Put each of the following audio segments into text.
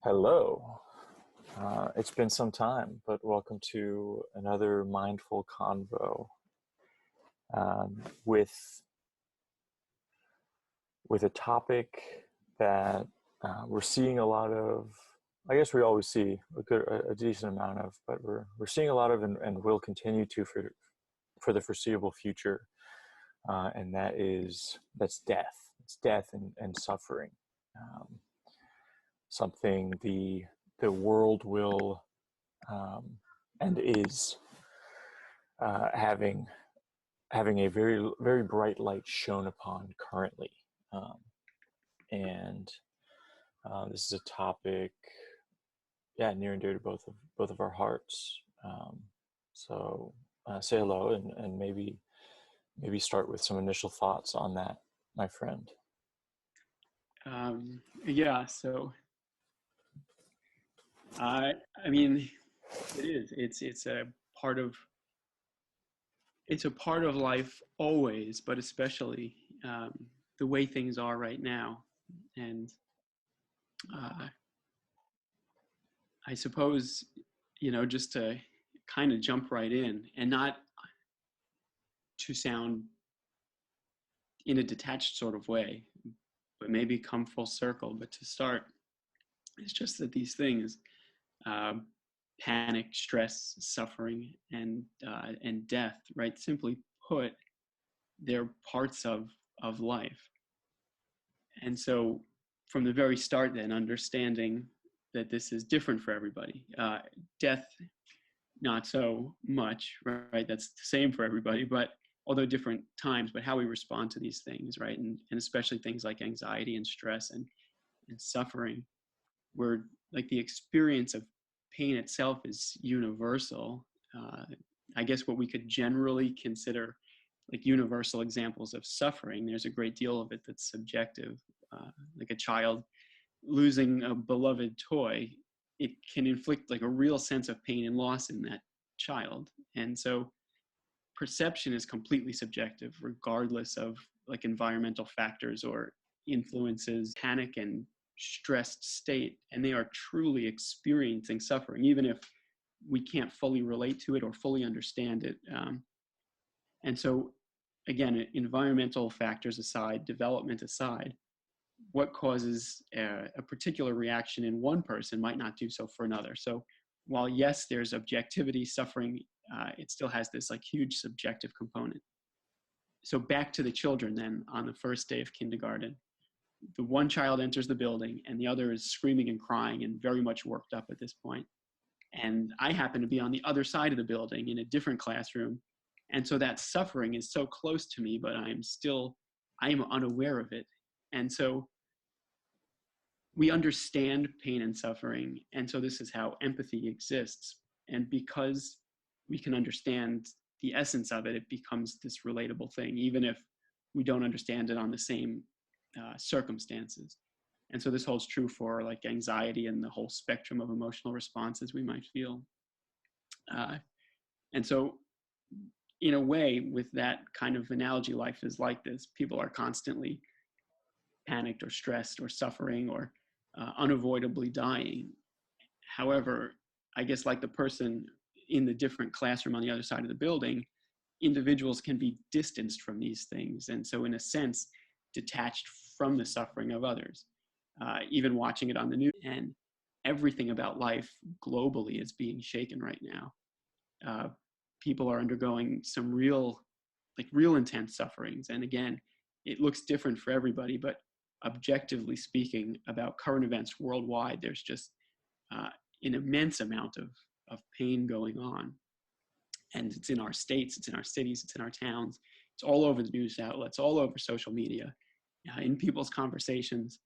Hello. It's been some time, but welcome to another mindful convo with a topic that we're seeing a lot of. I guess we always see a decent amount of, but we're seeing a lot of, and will continue to for the foreseeable future, and that's death. It's death and suffering. Um, Something the world will and is having a very bright light shown upon currently, um, and this is a topic, yeah, near and dear to both of our hearts. So say hello and maybe start with some initial thoughts on that, my friend. Yeah, so I mean, it is. It's a part of life always, but especially the way things are right now. And uh, I suppose just to kind of jump right in and not to sound in a detached sort of way, but maybe come full circle. But to start, it's just that these things. Uh, Panic, stress, suffering, and death. Right. Simply put, they're parts of life. And so, from the very start, then understanding that this is different for everybody. Death, not so much. Right. That's the same for everybody, but although different times. But how we respond to these things, right, and especially things like anxiety and stress and suffering, where like the experience of pain itself is universal. Uh, I guess what we could generally consider like universal examples of suffering, there's a great deal of it that's subjective. Like a child losing a beloved toy, it can inflict like a real sense of pain and loss in that child. And so perception is completely subjective, regardless of like environmental factors or influences. Panic and stressed state, and they are truly experiencing suffering, even if we can't fully relate to it or fully understand it. And so, again, environmental factors aside, development aside, what causes a particular reaction in one person might not do so for another. So, while yes, there's objectivity, suffering, it still has this like huge subjective component. So back to the children then on the first day of kindergarten. The one child enters the building and the other is screaming and crying and very much worked up at this point. And I happen to be on the other side of the building in a different classroom. And so that suffering is so close to me, but I am unaware of it. And so we understand pain and suffering. And so this is how empathy exists. And because we can understand the essence of it, it becomes this relatable thing, even if we don't understand it on the same circumstances. And so this holds true for like anxiety and the whole spectrum of emotional responses we might feel. Uh, and so in a way, with that kind of analogy, life is like this. People are constantly panicked or stressed or suffering or unavoidably dying. However, I guess like the person in the different classroom on the other side of the building, individuals can be distanced from these things. And so in a sense, detached from the suffering of others, even watching it on the news. And everything about life globally is being shaken right now. Uh, People are undergoing some real intense sufferings. And again, it looks different for everybody, but objectively speaking about current events worldwide, there's just an immense amount of pain going on. And it's in our states, it's in our cities, it's in our towns, it's all over the news outlets, all over social media, in people's conversations.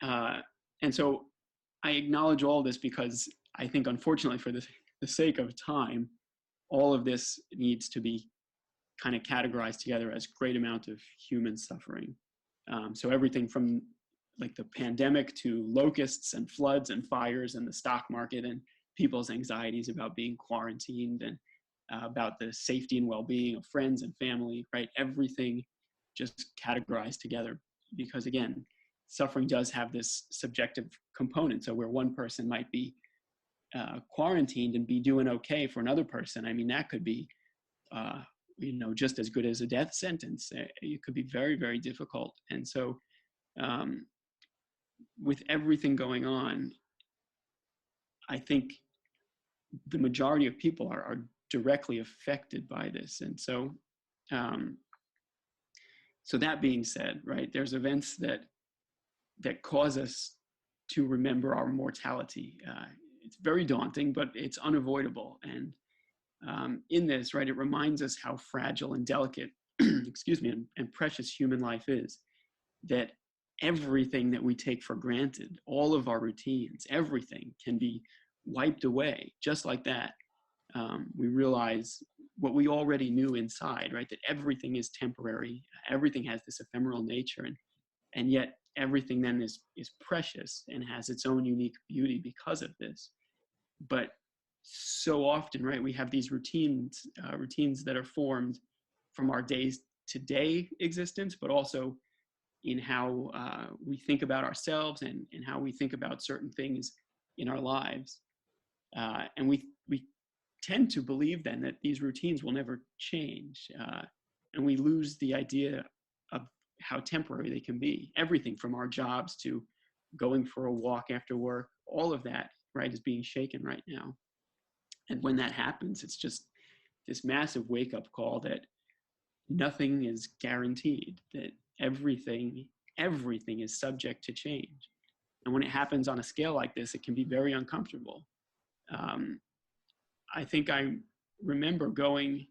And so I acknowledge all this because I think, unfortunately, for the sake of time, all of this needs to be kind of categorized together as great amount of human suffering. So everything from like the pandemic to locusts and floods and fires and the stock market and people's anxieties about being quarantined and about the safety and well-being of friends and family, right? Everything just categorized together because, again, suffering does have this subjective component. So where one person might be quarantined and be doing okay for another person, I mean, that could be, just as good as a death sentence. It could be very, very difficult. And so um, with everything going on, I think the majority of people are directly affected by this. And um, so that being said, right, there's events that cause us to remember our mortality. It's very daunting, but it's unavoidable. And in this, right, it reminds us how fragile and delicate, excuse me, and precious human life is. That everything that we take for granted, all of our routines, everything can be wiped away just like that. We realize what we already knew inside, right? That everything is temporary, everything has this ephemeral nature, and yet everything then is precious and has its own unique beauty because of this. But so often, right, we have these routines that are formed from our days to day existence, but also in how we think about ourselves and how we think about certain things in our lives. And we tend to believe then that these routines will never change. And we lose the idea of how temporary they can be. Everything from our jobs to going for a walk after work, all of that, right, is being shaken right now. And when that happens, it's just this massive wake up call that nothing is guaranteed, that everything is subject to change. And when it happens on a scale like this, it can be very uncomfortable. Um, I think I remember going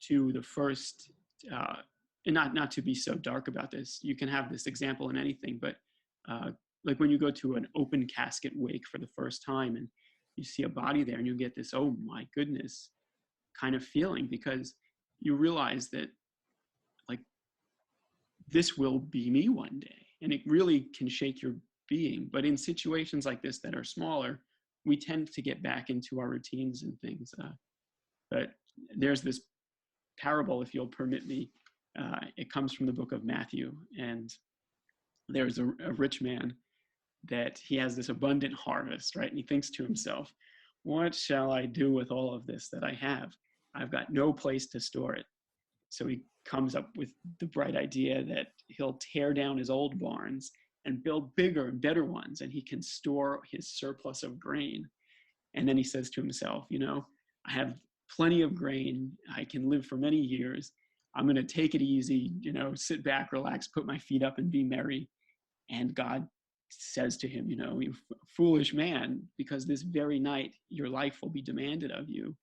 to the first, and not to be so dark about this, you can have this example in anything, but like when you go to an open casket wake for the first time and you see a body there and you get this, oh my goodness, kind of feeling, because you realize that like this will be me one day, and it really can shake your being. But in situations like this that are smaller, we tend to get back into our routines and things. But there's this parable, if you'll permit me. It comes from the book of Matthew, and there's a rich man that he has this abundant harvest, right? And he thinks to himself, what shall I do with all of this that I have? I've got no place to store it. So he comes up with the bright idea that he'll tear down his old barns and build bigger and better ones, and he can store his surplus of grain. And then he says to himself, I have plenty of grain. I can live for many years. I'm going to take it easy, sit back, relax, put my feet up and be merry. And God says to him, you foolish man, because this very night your life will be demanded of you.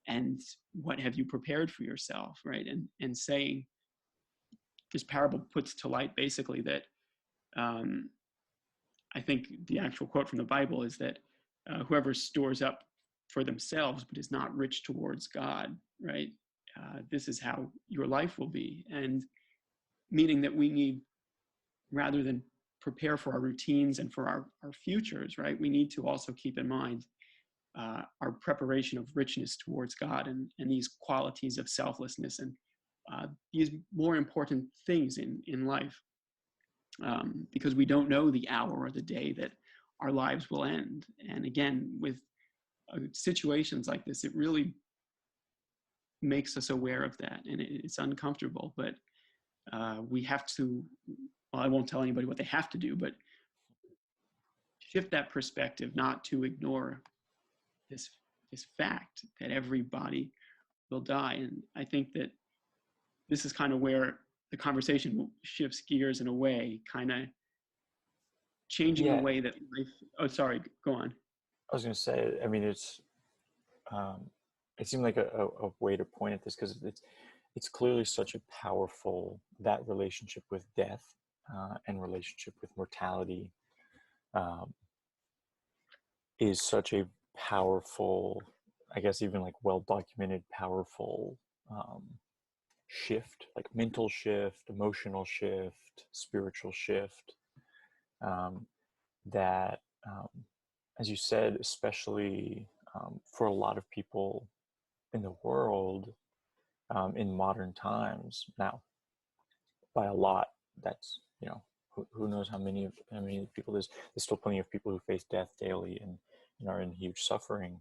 And what have you prepared for yourself, right? And saying, this parable puts to light basically that I think the actual quote from the Bible is that whoever stores up for themselves but is not rich towards God, right? This is how your life will be. And meaning that we need, rather than prepare for our routines and for our futures, right? We need to also keep in mind our preparation of richness towards God and these qualities of selflessness and these more important things in life. Because we don't know the hour or the day that our lives will end. And again, with situations like this, it really makes us aware of that, and it's uncomfortable, but we have to, well, I won't tell anybody what they have to do, but shift that perspective, not to ignore this fact that everybody will die. And I think that this is kind of where the conversation shifts gears in a way, kind of changing the Yeah, way that life, oh, sorry, go on. I was going to say, I mean, um, it seemed like a way to point at this, because it's clearly such a powerful, that relationship with death and relationship with mortality um, is such a powerful, I guess even like well documented, powerful shift, like mental shift, emotional shift, spiritual shift, um, that, as you said, especially for a lot of people in the world in modern times now, by a lot, that's who knows how many people there's still plenty of people who face death daily and are in huge suffering.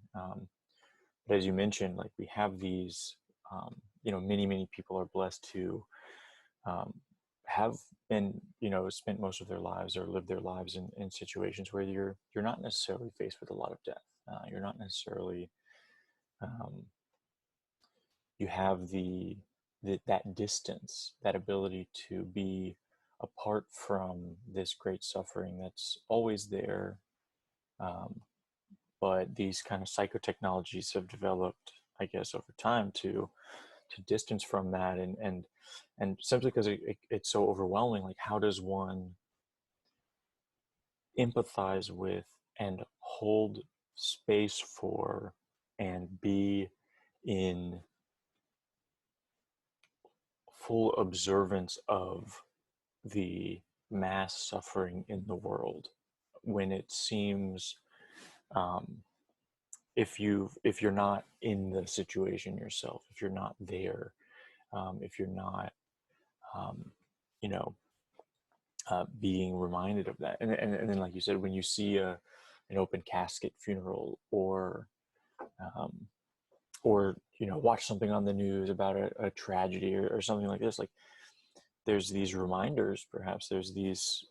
But as you mentioned, like we have these, many people are blessed to um, have been, spent most of their lives or lived their lives in situations where you're not necessarily faced with a lot of death. You're not necessarily um, you have that distance, that ability to be apart from this great suffering that's always there. Um, but these kind of psychotechnologies have developed, I guess, over time to distance from that, and simply because it's so overwhelming. Like, how does one empathize with and hold space for and be in full observance of the mass suffering in the world when it seems, um, if you're not in the situation yourself, if you're not there, if you're not, um, you know being reminded of that, and then, like you said, when you see an open casket funeral, um, or watch something on the news about a tragedy, or something like this, like there's these reminders, perhaps there's these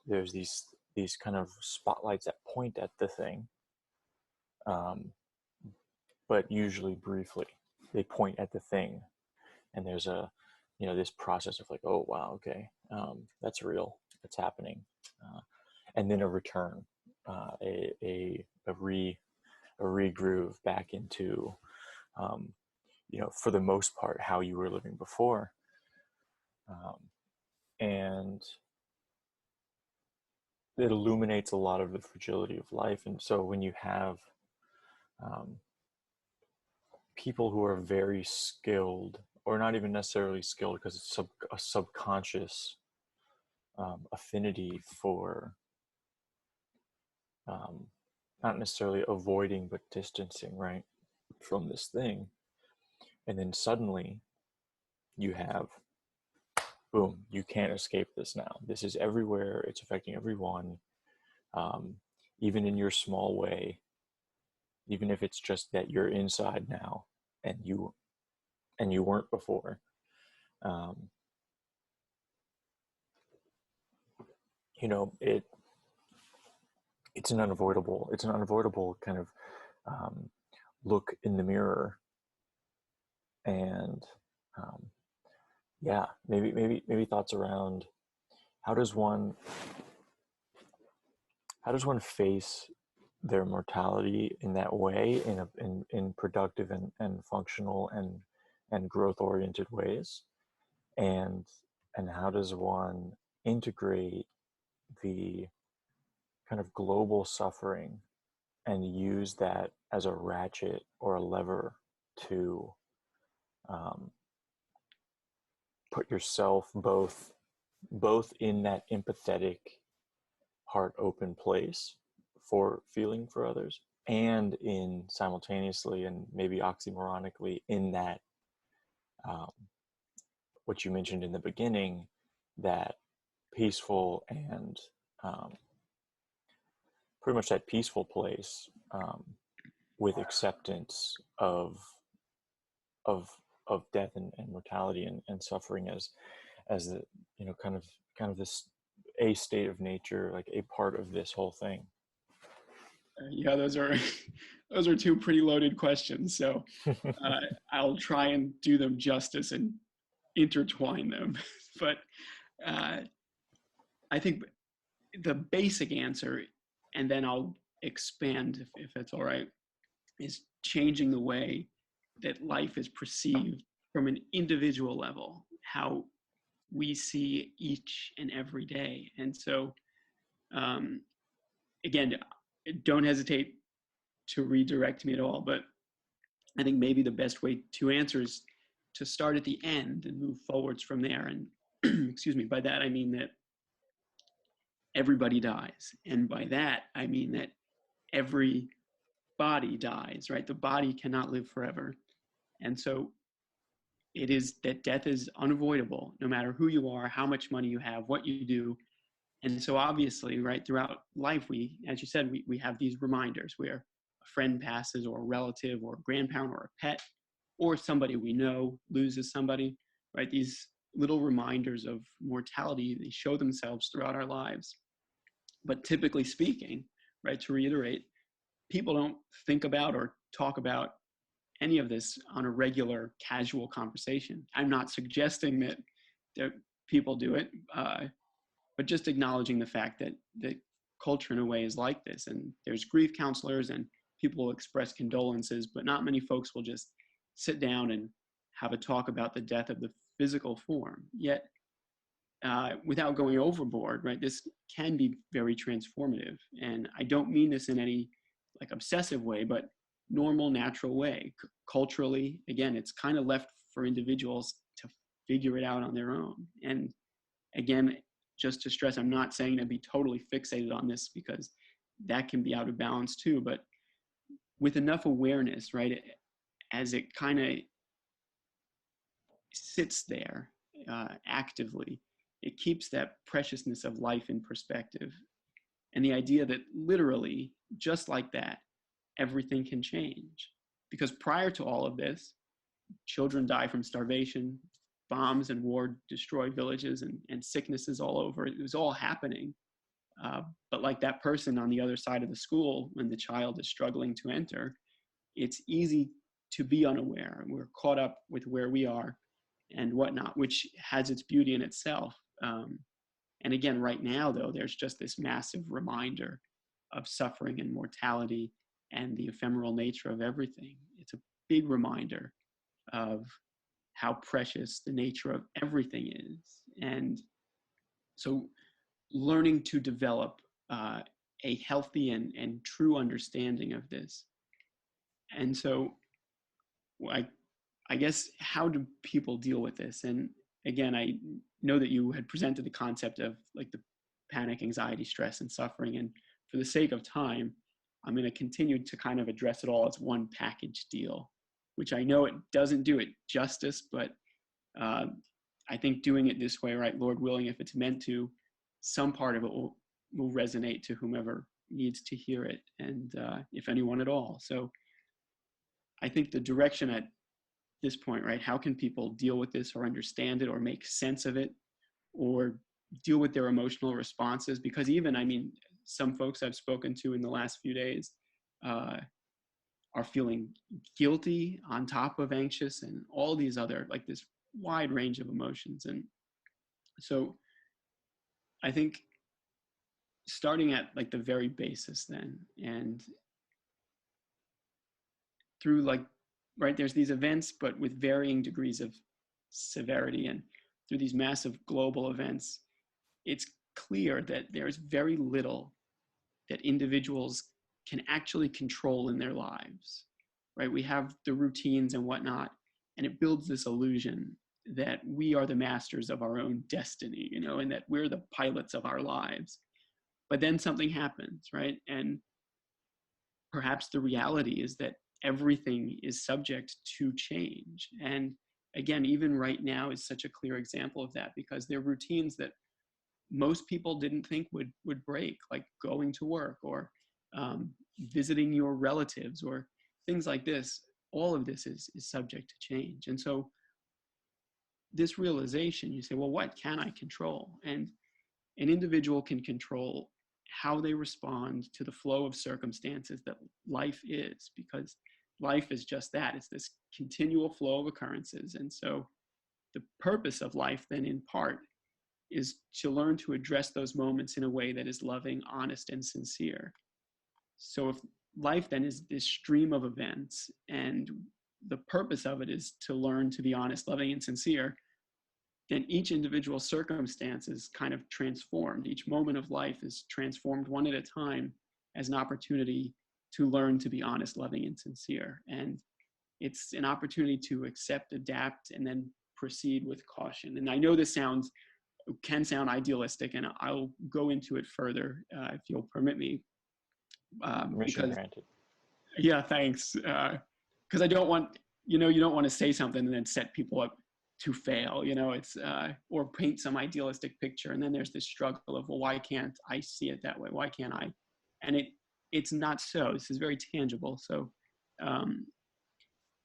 kind of spotlights that point at the thing, um, but usually briefly. They point at the thing, and there's this process of like, oh wow, okay, that's real, that's happening, uh, and then a return, a regroove back into, um, for the most part, how you were living before, um, and it illuminates a lot of the fragility of life. And so when you have, um, people who are very skilled, or not even necessarily skilled, because it's a subconscious, affinity for, um, not necessarily avoiding but distancing, right, from this thing, and then suddenly you have, boom, you can't escape this now. This is everywhere. It's affecting everyone, um, even in your small way, even if it's just that you're inside now and you weren't before. Um, it it's an unavoidable kind of, um, look in the mirror, and, um, yeah, maybe thoughts around how does one how does one face their mortality in that way, in productive and functional and growth oriented ways, and how does one integrate the kind of global suffering and use that as a ratchet or a lever to, um, put yourself both in that empathetic, heart open place for feeling for others, and in simultaneously and maybe oxymoronically in that, um, what you mentioned in the beginning, that peaceful and, um, pretty much that peaceful place, with acceptance of of death and mortality and suffering as the, kind of this, a state of nature, like a part of this whole thing. Yeah, those are those are two pretty loaded questions. So uh, I'll try and do them justice and intertwine them. But uh, I think the basic answer, and then I'll expand if that's all right, is changing the way that life is perceived from an individual level, how we see each and every day. And so, um, again, don't hesitate to redirect me at all, but I think maybe the best way to answer is to start at the end and move forwards from there. And excuse me, by that I mean that everybody dies. And by that I mean that every body dies, right? The body cannot live forever. And so it is that death is unavoidable, no matter who you are, how much money you have, what you do. And so obviously, right, throughout life, we, as you said, we have these reminders where a friend passes, or a relative, or a grandparent, or a pet, or somebody we know loses somebody, right? These little reminders of mortality, they show themselves throughout our lives. But typically speaking, right, to reiterate, people don't think about or talk about any of this on a regular, casual conversation. I'm not suggesting that people do it, but just acknowledging the fact that culture in a way is like this. And there's grief counselors and people will express condolences, but not many folks will just sit down and have a talk about the death of the physical form. Yet, without going overboard, right, this can be very transformative. And I don't mean this in any like obsessive way, but normal, natural way. Culturally, again, it's kind of left for individuals to figure it out on their own. And again, just to stress, I'm not saying to be totally fixated on this, because that can be out of balance too, but with enough awareness, right, as it kind of sits there actively, it keeps that preciousness of life in perspective. And the idea that literally, just like that, everything can change. Because prior to all of this, children die from starvation, bombs and war destroy villages, and sicknesses all over. It was all happening. But like that person on the other side of the school, when the child is struggling to enter, it's easy to be unaware. And we're caught up with where we are and whatnot, which has its beauty in itself. And again, right now, though, there's just this massive reminder of suffering and mortality and the ephemeral nature of everything. It's a big reminder of how precious the nature of everything is. And so learning to develop a healthy and true understanding of this. And so I guess, how do people deal with this? And again, I know that you had presented the concept of like the panic, anxiety, stress, and suffering. And for the sake of time, I'm going to continue to kind of address it all as one package deal, which I know it doesn't do it justice, but I think doing it this way, right, Lord willing, if it's meant to, some part of it will resonate to whomever needs to hear it, and if anyone at all. So I think the direction at this point, right, how can people deal with this or understand it or make sense of it or deal with their emotional responses? Because even, I mean, some folks I've spoken to in the last few days are feeling guilty on top of anxious and all these other, like this wide range of emotions. And so I think starting at like the very basis then, and through like, right, there's these events, but with varying degrees of severity, and through these massive global events, it's clear that there's very little that individuals can actually control in their lives, right? We have the routines and whatnot, and it builds this illusion that we are the masters of our own destiny, you know, and that we're the pilots of our lives. But then something happens, right? And perhaps the reality is that everything is subject to change. And again, even right now is such a clear example of that, because there are routines that most people didn't think would break, like going to work or visiting your relatives or things like this. All of this is subject to change. And so this realization, you say, well, what can I control? And an individual can control how they respond to the flow of circumstances that life is, because life is just that. It's this continual flow of occurrences. And so the purpose of life then, in part, is to learn to address those moments in a way that is loving, honest, and sincere. So if life then is this stream of events, and the purpose of it is to learn to be honest, loving, and sincere, then each individual circumstance is kind of transformed. Each moment of life is transformed one at a time as an opportunity to learn to be honest, loving, and sincere. And it's an opportunity to accept, adapt, and then proceed with caution. And I know this can sound idealistic, and I'll go into it further if you'll permit me. Permission granted. Yeah, thanks. Because I don't want, you don't want to say something and then set people up to fail, it's or paint some idealistic picture, and then there's this struggle of, well, why can't I see it that way? Why can't I? And it's not so. This is very tangible. So um,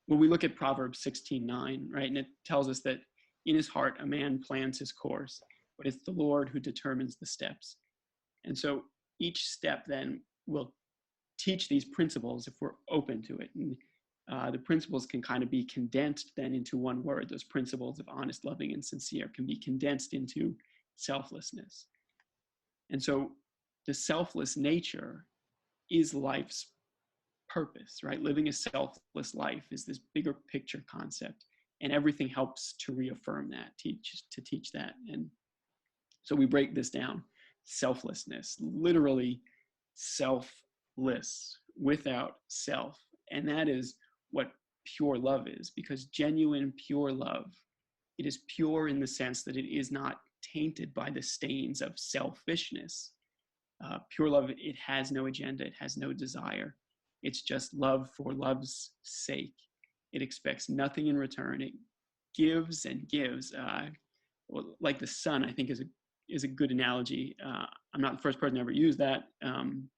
when we look at Proverbs 16:9, right, and it tells us that in his heart a man plans his course, but it's the Lord who determines the steps. And so each step then will teach these principles if we're open to it. And the principles can kind of be condensed then into one word. Those principles of honest, loving, and sincere can be condensed into selflessness. And so the selfless nature is life's purpose, right? Living a selfless life is this bigger picture concept, and everything helps to reaffirm that, to teach that. And so we break this down. Selflessness, literally selfless, without self. And that is what pure love is, because genuine, pure love, it is pure in the sense that it is not tainted by the stains of selfishness. Pure love, it has no agenda, it has no desire. It's just love for love's sake. It expects nothing in return. It gives and gives. Like the sun, I think is a good analogy. I'm not the first person to ever use that,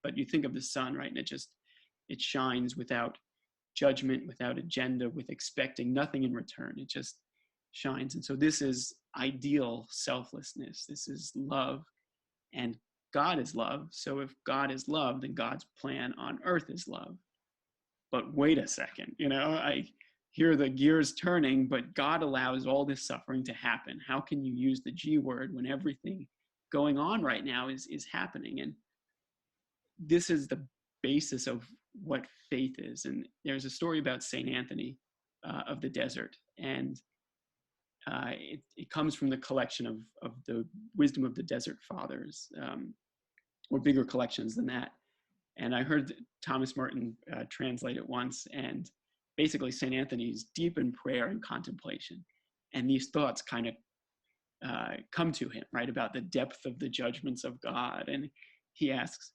but you think of the sun, right? And it shines without judgment, without agenda, with expecting nothing in return. It just shines. And so this is ideal selflessness. This is love, and God is love. So if God is love, then God's plan on earth is love. But wait a second, I hear the gears turning, but God allows all this suffering to happen. How can you use the G word when everything going on right now is happening? And this is the basis of what faith is. And there's a story about Saint Anthony of the desert, and it comes from the collection of the wisdom of the desert fathers, or bigger collections than that. And I heard Thomas Merton translate it once, and basically Saint Anthony's deep in prayer and contemplation, and these thoughts kind of come to him, right, about the depth of the judgments of God. And he asks,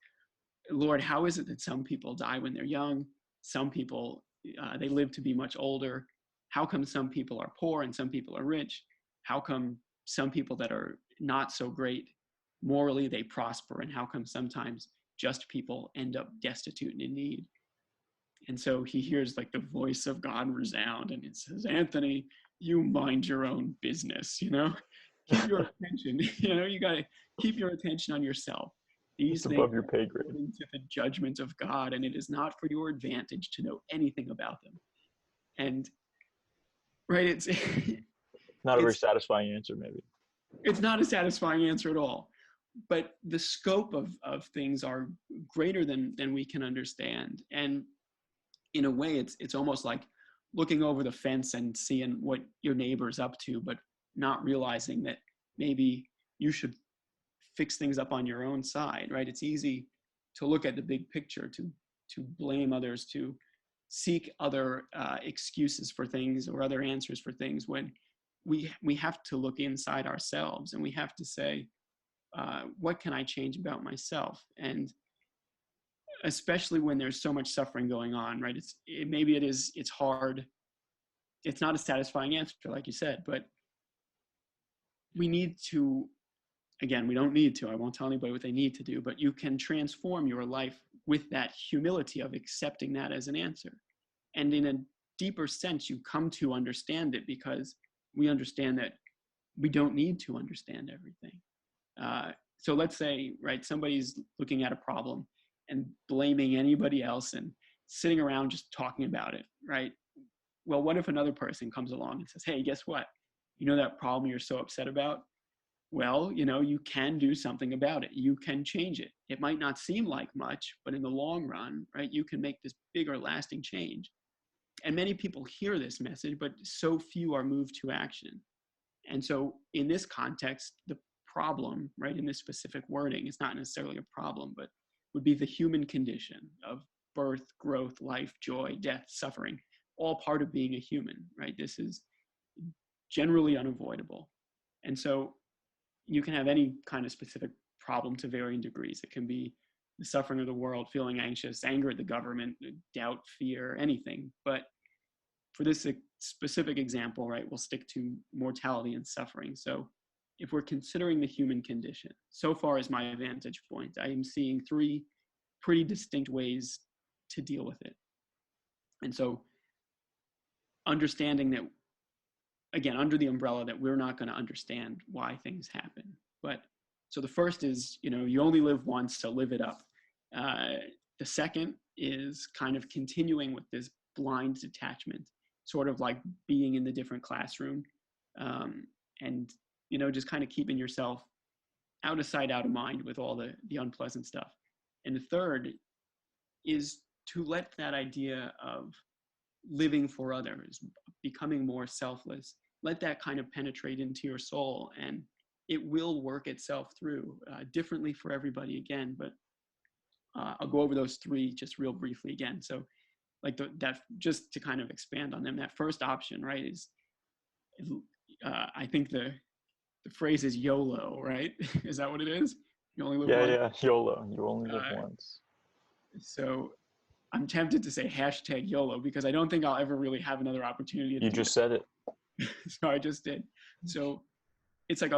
Lord, how is it that some people die when they're young? Some people, they live to be much older. How come some people are poor and some people are rich? How come some people that are not so great morally, they prosper? And how come sometimes just people end up destitute and in need? And so he hears like the voice of God resound, and it says, Anthony, you mind your own business, keep your attention, you got to keep your attention on yourself. These Just things above your are pay grade. according to the judgment of God, and it is not for your advantage to know anything about them. And right, it's Not a very it's satisfying answer, maybe. it's not a satisfying answer at all. But the scope of things are greater than we can understand. And in a way, it's almost like looking over the fence and seeing what your neighbor's up to, but not realizing that maybe you should fix things up on your own side, right? It's easy to look at the big picture, to blame others, to seek other excuses for things or other answers for things, when we have to look inside ourselves, and we have to say, what can I change about myself? And especially when there's so much suffering going on, right? It's hard. It's not a satisfying answer, like you said, but we need to, again, we don't need to, I won't tell anybody what they need to do, but you can transform your life with that humility of accepting that as an answer. And in a deeper sense, you come to understand it, because we understand that we don't need to understand everything. So let's say, right, somebody's looking at a problem and blaming anybody else and sitting around just talking about it, right? Well, what if another person comes along and says, hey, guess what? You know that problem you're so upset about? Well, you can do something about it. You can change it. It might not seem like much, but in the long run, right, you can make this bigger lasting change. And many people hear this message, but so few are moved to action. And so in this context, the problem, right, in this specific wording, is not necessarily a problem, but would be the human condition of birth, growth, life, joy, death, suffering, all part of being a human, right? This is generally unavoidable. And so you can have any kind of specific problem to varying degrees. It can be the suffering of the world, feeling anxious, anger at the government, doubt, fear, anything. But for this specific example, right, we'll stick to mortality and suffering. So if we're considering the human condition, so far as my vantage point, I am seeing three pretty distinct ways to deal with it. And so understanding that, again, under the umbrella that we're not going to understand why things happen. But so the first is, you only live once, so live it up. The second is kind of continuing with this blind detachment, sort of like being in the different classroom, and just kind of keeping yourself out of sight, out of mind with all the unpleasant stuff. And the third is to let that idea of living for others, becoming more selfless, let that kind of penetrate into your soul, and it will work itself through differently for everybody again. But I'll go over those three just real briefly again. So like that, just to kind of expand on them, that first option, right, is I think the phrase is YOLO, right? Is that what it is? You only live once. Yeah, YOLO. You only live once. So I'm tempted to say hashtag YOLO because I don't think I'll ever really have another opportunity to You do just said it. So I just did. So it's like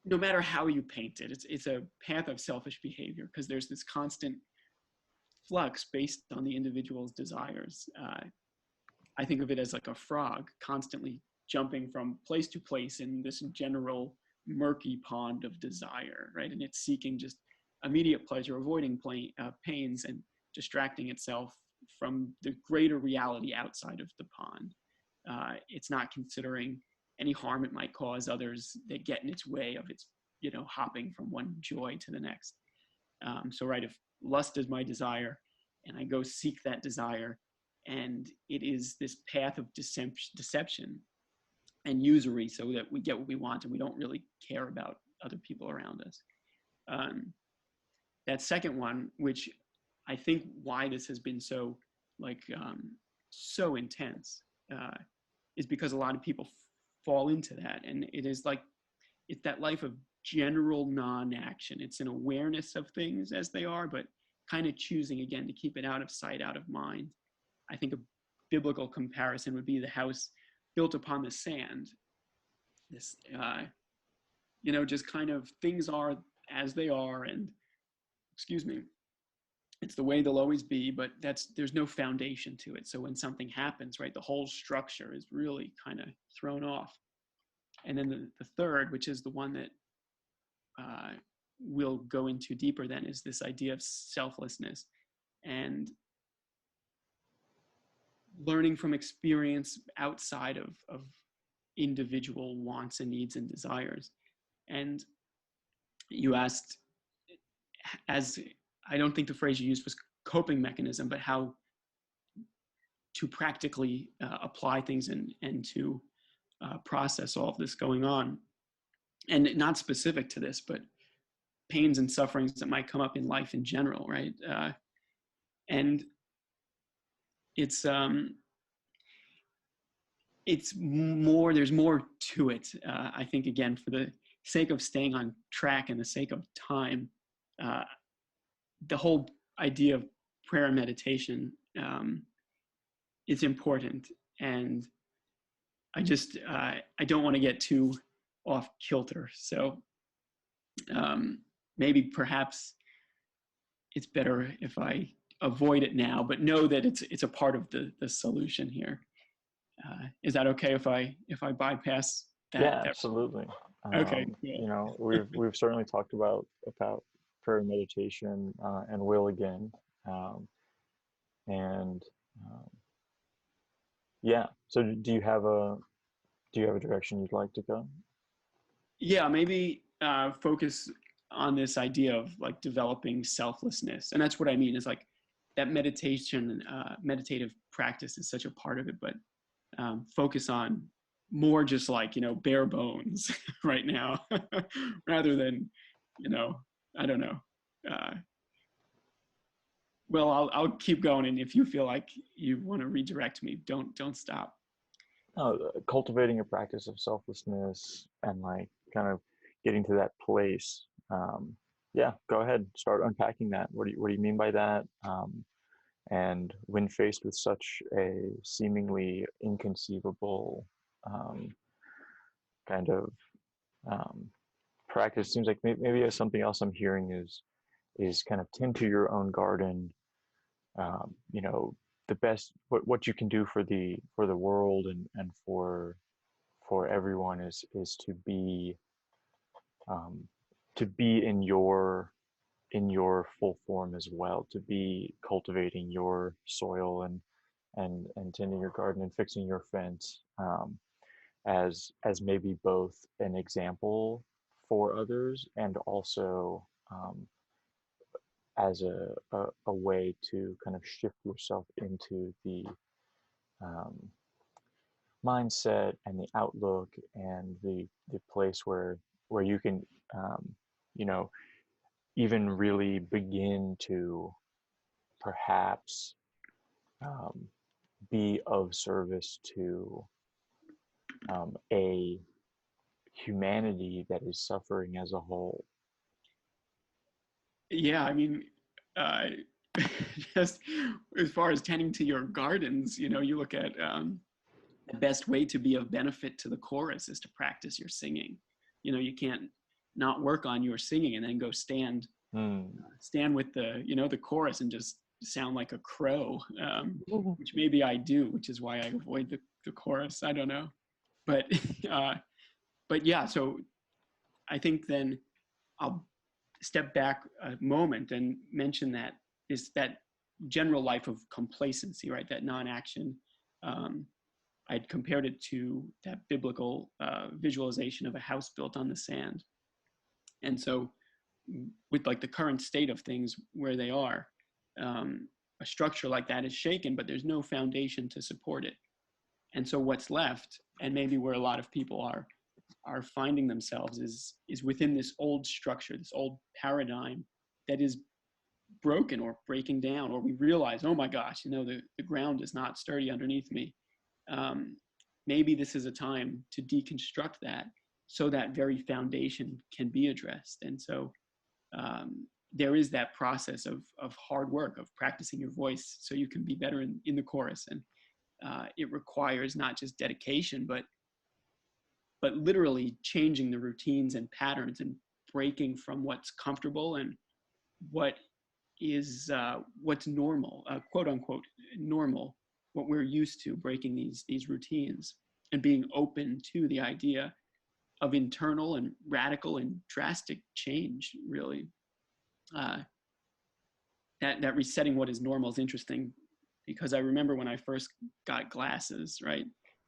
no matter how you paint it, it's a path of selfish behavior because there's this constant flux based on the individual's desires. I think of it as like a frog constantly jumping from place to place in this general murky pond of desire, right? And it's seeking just immediate pleasure, avoiding pains, and distracting itself from the greater reality outside of the pond. It's not considering any harm it might cause others that get in its way of its, hopping from one joy to the next. So, right, if lust is my desire and I go seek that desire, and it is this path of deception and usury so that we get what we want and we don't really care about other people around us. That second one, which I think why this has been so so intense, is because a lot of people fall into that. And it's that life of general non-action. It's an awareness of things as they are, but kind of choosing again to keep it out of sight, out of mind. I think a biblical comparison would be the house built upon the sand. This, just kind of things are as they are, and excuse me, it's the way they'll always be, but there's no foundation to it. So when something happens, right, the whole structure is really kind of thrown off. And then the third, which is the one that we'll go into deeper then, is this idea of selflessness and learning from experience outside of individual wants and needs and desires. And you asked, as I don't think the phrase you used was coping mechanism, but how to practically apply things and to process all of this going on. And not specific to this, but pains and sufferings that might come up in life in general, right? And it's more, there's more to it. I think, again, for the sake of staying on track and the sake of time, the whole idea of prayer and meditation is important. And I just, I don't want to get too off kilter. So maybe perhaps it's better if I avoid it now, but know that it's a part of the solution here. Is that okay if I bypass that? Yeah, absolutely. Okay. Cool. We've certainly talked about prayer and meditation and will again, and yeah. So do you have a direction you'd like to go? Yeah, maybe focus on this idea of like developing selflessness, and that's what I mean. Is like that meditation, meditative practice is such a part of it, but focus on more just like bare bones right now, rather than I don't know. Well, I'll keep going, and if you feel like you want to redirect me, don't stop. Cultivating a practice of selflessness and like kind of getting to that place. Yeah, go ahead, start unpacking that. What do you mean by that? And when faced with such a seemingly inconceivable um, kind of um, practice, seems like maybe something else I'm hearing is kind of tend to your own garden. You know, the best what you can do for the world and for everyone is um, to be in your full form as well, to be cultivating your soil and tending your garden and fixing your fence, as maybe both an example for others and also as a way to kind of shift yourself into the um, mindset and the outlook and the place where you can you know even really begin to perhaps um, be of service to a humanity that is suffering as a whole. Yeah, I mean, uh, just as far as tending to your gardens, you look at the best way to be of benefit to the chorus is to practice your singing. You can't not work on your singing and then go Hmm. stand with the chorus and just sound like a crow, which maybe I do, which is why I avoid the chorus. I don't know, but uh, but yeah. So I think then I'll step back a moment and mention that is that general life of complacency, right? That non-action. Um, I'd compared it to that biblical visualization of a house built on the sand. And so, with like the current state of things where they are, um, a structure like that is shaken, but there's no foundation to support it. And so, what's left, and maybe where a lot of people are finding themselves, is within this old structure, this old paradigm that is broken or breaking down, or we realize, oh my gosh, the ground is not sturdy underneath me. Um, Maybe this is a time to deconstruct that so that very foundation can be addressed. And so there is that process of hard work, of practicing your voice so you can be better in the chorus. And it requires not just dedication, but literally changing the routines and patterns and breaking from what's comfortable and what is what's normal, quote unquote normal, what we're used to, breaking these routines and being open to the idea of internal and radical and drastic change. Really, uh, that resetting what is normal is interesting because I remember when I first got glasses. Right,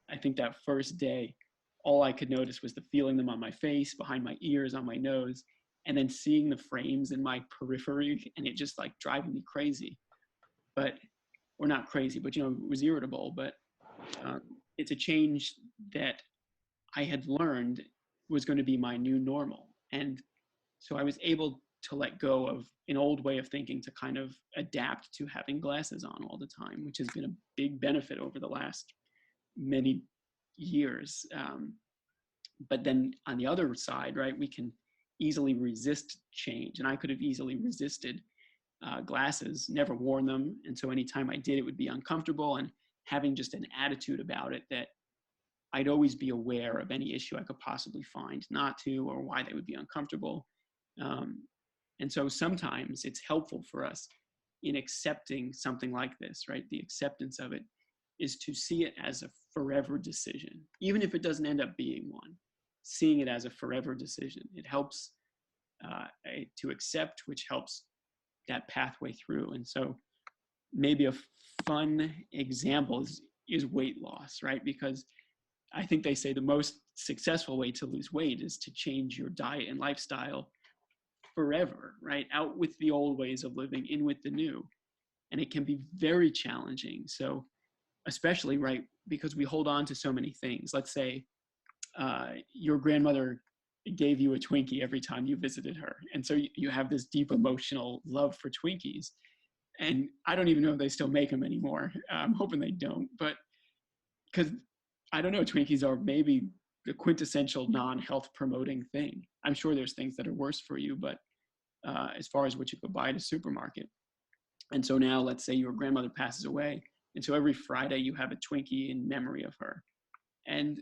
I think that first day, all I could notice was the feeling them on my face, behind my ears, on my nose, and then seeing the frames in my periphery, and it just like driving me crazy. But or not crazy, but it was irritable. But um, it's a change that I had learned was going to be my new normal, and so I was able to let go of an old way of thinking to kind of adapt to having glasses on all the time, which has been a big benefit over the last many years. But then on the other side, right, we can easily resist change, and I could have easily resisted glasses, never worn them. And so anytime I did, it would be uncomfortable, and having just an attitude about it that I'd always be aware of any issue I could possibly find not to, or why they would be uncomfortable. Um, and so sometimes it's helpful for us in accepting something like this, right? The acceptance of it is to see it as a forever decision, even if it doesn't end up being one. Seeing it as a forever decision, it helps to accept, which helps that pathway through. And so maybe a fun example is weight loss, right? Because I think they say the most successful way to lose weight is to change your diet and lifestyle forever, right? Out with the old ways of living, in with the new. And it can be very challenging. So, especially, right, because we hold on to so many things. Let's say your grandmother gave you a Twinkie every time you visited her. And so you have this deep emotional love for Twinkies. And I don't even know if they still make them anymore. I'm hoping they don't. But because I don't know, Twinkies are maybe the quintessential non-health promoting thing. I'm sure there's things that are worse for you, but as far as what you could buy at a supermarket. And so now let's say your grandmother passes away. And so every Friday you have a Twinkie in memory of her. And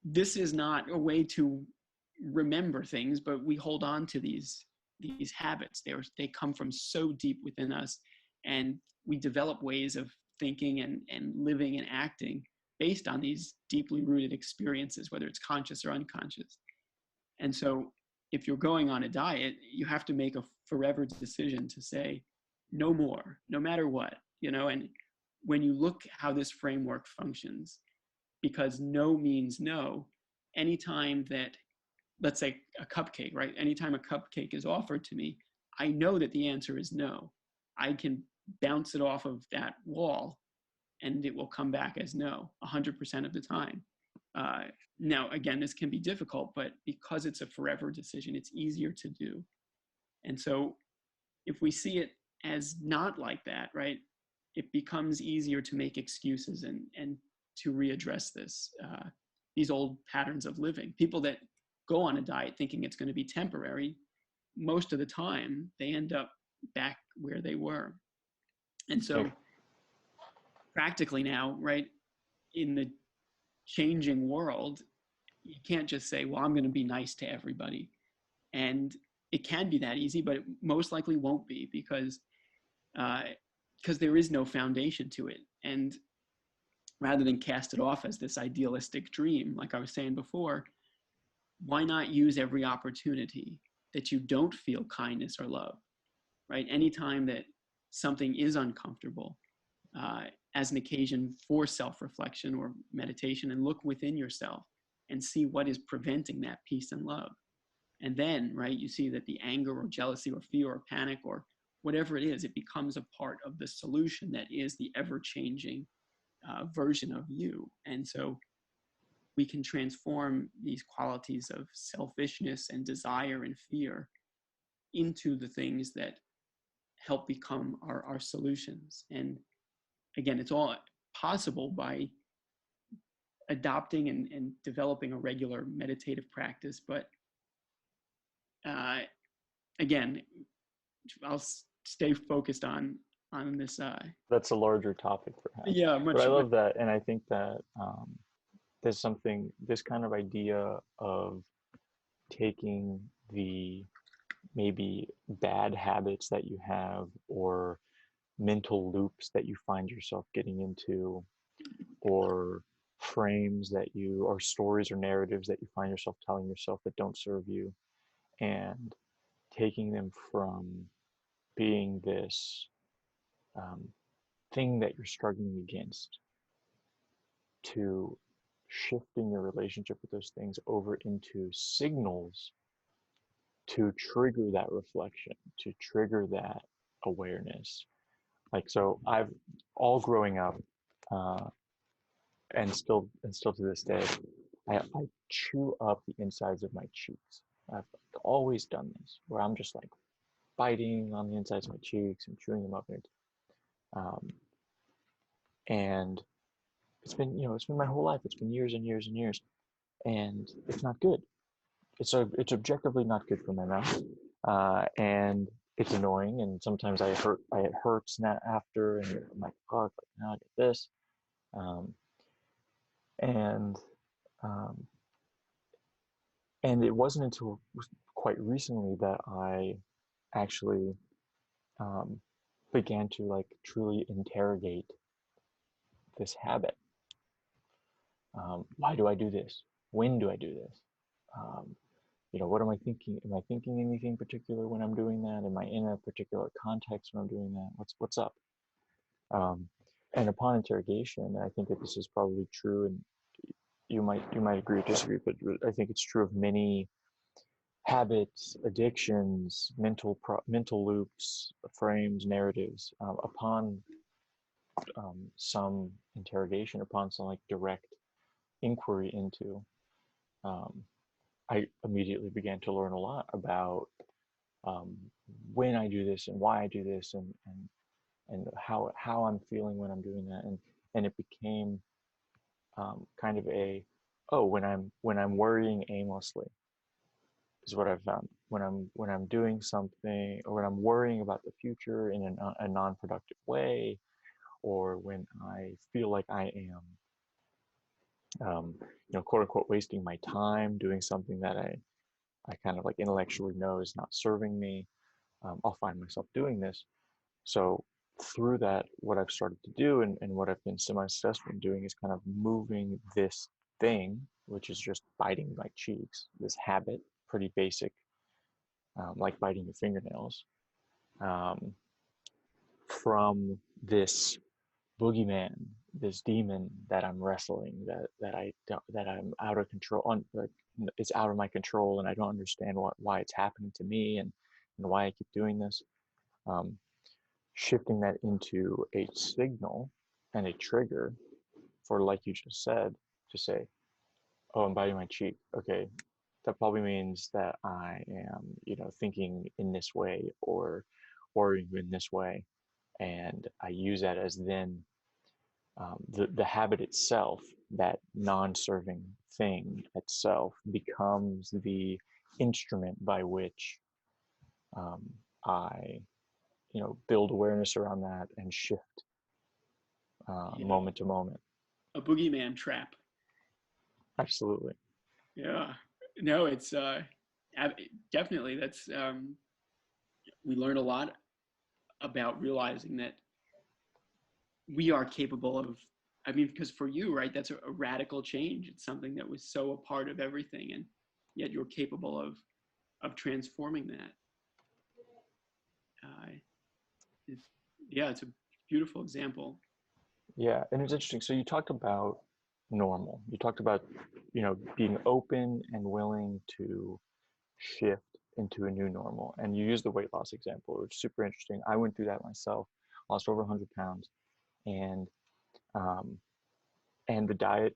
this is not a way to remember things, but we hold on to these habits. They come from so deep within us, and we develop ways of thinking and living and acting based on these deeply rooted experiences, whether it's conscious or unconscious. And so if you're going on a diet, you have to make a forever decision to say no more, no matter what, you know. And when you look how this framework functions, because no means no, anytime that, let's say a cupcake, right? Anytime a cupcake is offered to me, I know that the answer is no. I can bounce it off of that wall and it will come back as no 100% of the time. Uh, Now, again, this can be difficult, but because it's a forever decision, it's easier to do. And so if we see it as not like that, right, it becomes easier to make excuses and to readdress these old patterns of living. People that go on a diet thinking it's going to be temporary, most of the time they end up back where they were. And so practically now, right, in the changing world, you can't just say, well, I'm going to be nice to everybody. And it can be that easy, but it most likely won't be uh, because there is no foundation to it. And rather than cast it off as this idealistic dream, like I was saying before, why not use every opportunity that you don't feel kindness or love, right? Anytime that something is uncomfortable, as an occasion for self-reflection or meditation, and look within yourself and see what is preventing that peace and love. And then, right, you see that the anger or jealousy or fear or panic or whatever it is, it becomes a part of the solution that is the ever-changing version of you. And so we can transform these qualities of selfishness and desire and fear into the things that help become our solutions. And again, it's all possible by adopting and developing a regular meditative practice. But uh, again, I'll stay focused on this. That's a larger topic perhaps, Yeah, but I much. love that. And I think that there's something, this kind of idea of taking the maybe bad habits that you have or mental loops that you find yourself getting into, or frames that you, or stories or narratives that you find yourself telling yourself that don't serve you, and taking them from being this um, thing that you're struggling against to shifting your relationship with those things over into signals to trigger that reflection, to trigger that awareness. Like, so I've all growing up, uh, and still to this day, I chew up the insides of my cheeks. I've always done this, where I'm just like biting on the insides of my cheeks and chewing them up. Um, and it's been my whole life. It's been years and years and years, and it's not good. It's objectively not good for my mouth, and it's annoying. And sometimes it hurts after, and I'm like, fuck, like now I get this, um, and um, and it wasn't until quite recently that I actually um, began to like truly interrogate this habit. Why do I do this? When do I do this? Um, what am I thinking? Am I thinking anything particular when I'm doing that? Am I in a particular context when I'm doing that? What's up? Um, and upon interrogation, I think that this is probably true, and you might agree or disagree, but I think it's true of many habits, addictions, mental loops, frames, narratives. Upon some interrogation, upon some like direct inquiry into, um, I immediately began to learn a lot about um, when I do this and why I do this, and how I'm feeling when I'm doing that, and it became kind of a, oh, when I'm worrying aimlessly is what I've found. when I'm doing something, or when I'm worrying about the future in a non-productive way, or when I feel like I am, quote unquote, wasting my time doing something that I kind of like intellectually know is not serving me, I'll find myself doing this. So through that, what I've started to do, and what I've been semi-successful in doing, is kind of moving this thing, which is just biting my cheeks, this habit, pretty basic, like biting your fingernails, um, from this boogeyman, this demon that I'm wrestling, that I don't, that I'm out of control on, like it's out of my control, and I don't understand why it's happening to me, and why I keep doing this. Um, Shifting that into a signal and a trigger for, like you just said, to say, oh, I'm biting my cheek. Okay, that probably means that I am, thinking in this way, or worrying in this way. And I use that as then, the habit itself, that non-serving thing itself, becomes the instrument by which, um, I, build awareness around that and shift, Yeah, moment to moment. a boogeyman trap. Absolutely. Yeah. No, it's definitely that's we learn a lot about realizing that we are capable of, I mean, because for you, right, that's a radical change. It's something that was so a part of everything, and yet you're capable of transforming that. Uh, it's, yeah, it's a beautiful example. Yeah, and it's interesting. So you talked about normal. You talked about, being open and willing to shift into a new normal. And you used the weight loss example, which is super interesting. I went through that myself, lost over 100 pounds, and um, the diet,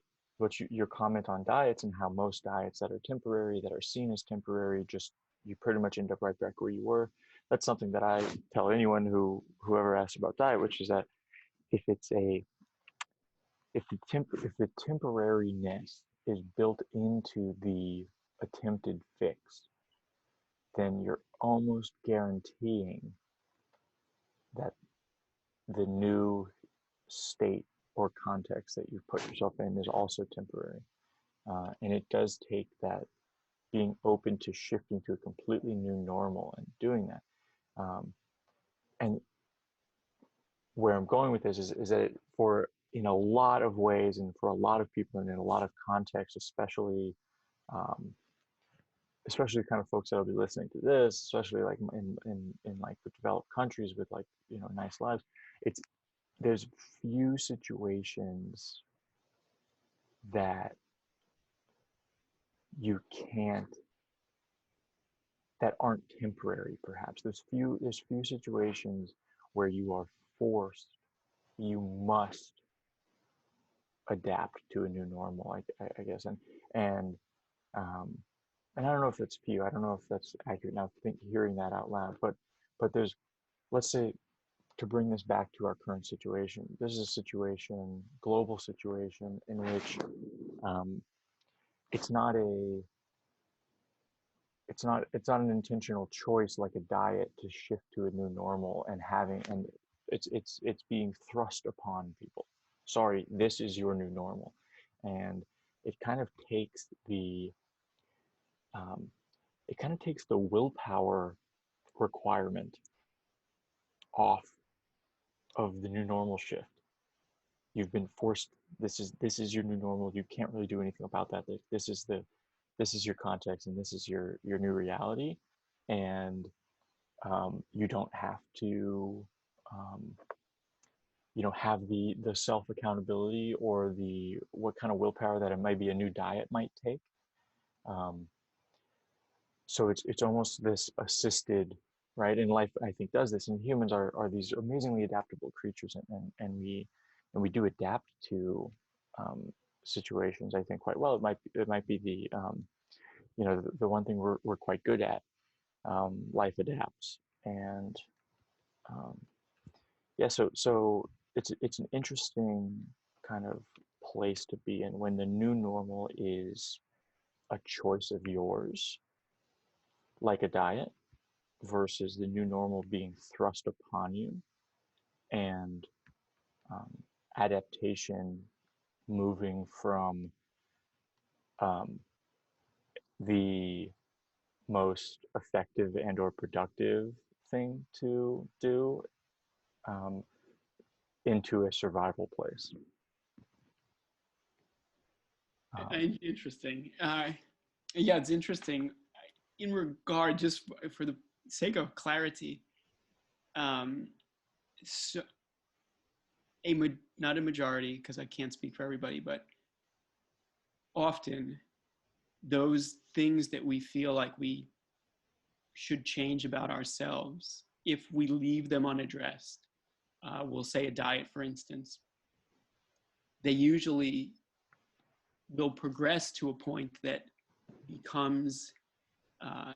your comment on diets, and how most diets that are temporary, that are seen as temporary, just you pretty much end up right back where you were. That's something that I tell anyone whoever asks about diet, which is that if it's a if the temporariness is built into the attempted fix, then you're almost guaranteeing that the new state or context that you've put yourself in is also temporary. And it does take that being open to shifting to a completely new normal and doing that. And where I'm going with this is that, for in a lot of ways, and for a lot of people, and in a lot of contexts, um, especially kind of folks that'll be listening to this, especially like in like the developed countries with, like, nice lives, it's there's few situations that you can't that aren't temporary. Perhaps there's few situations where you are forced, you must adapt to a new normal, I guess. And um and I don't know if that's few, I don't know if that's accurate now, hearing that out loud, but there's, let's say, to bring this back to our current situation, this is a situation, global situation, in which, um, it's not a it's not an intentional choice, like a diet, to shift to a new normal, and it's being thrust upon people. Sorry, this is your new normal. And it kind of takes the um, willpower requirement off of the new normal shift. You've been forced. This is your new normal. You can't really do anything about that. This is your context, and this is your new reality. And you don't have to, um, have the self accountability, or the what kind of willpower that it might be a new diet might take. Um, so it's almost this assisted, right? And life, I think, does this, and humans are these amazingly adaptable creatures, and we do adapt to, um, situations, I think, quite well. It might be the one thing we're quite good at. Life adapts. And um, yeah, so it's an interesting kind of place to be in, when the new normal is a choice of yours, like a diet versus the new normal being thrust upon you, and um, adaptation moving from um, the most effective and or productive thing to do, um, into a survival place. Interesting. Yeah, it's interesting in regard, just for the sake of clarity. Um, so not a majority, because I can't speak for everybody, but often those things that we feel like we should change about ourselves, if we leave them unaddressed, we'll say a diet, for instance, they usually will progress to a point that becomes uh,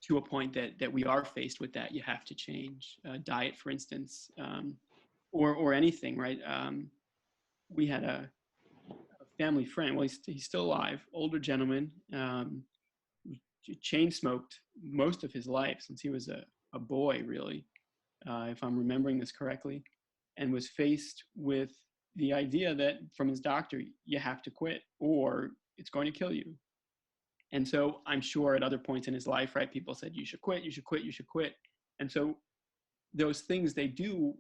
to a point that we are faced with that you have to change. Diet, for instance, or anything, right? We had a family friend. Well, he's still alive, older gentleman. Chain smoked most of his life since he was a boy, really, if I'm remembering this correctly, and was faced with the idea that from his doctor, you have to quit or it's going to kill you. And so I'm sure at other points in his life, right, people said, you should quit, you should quit, you should quit. And so those things, they do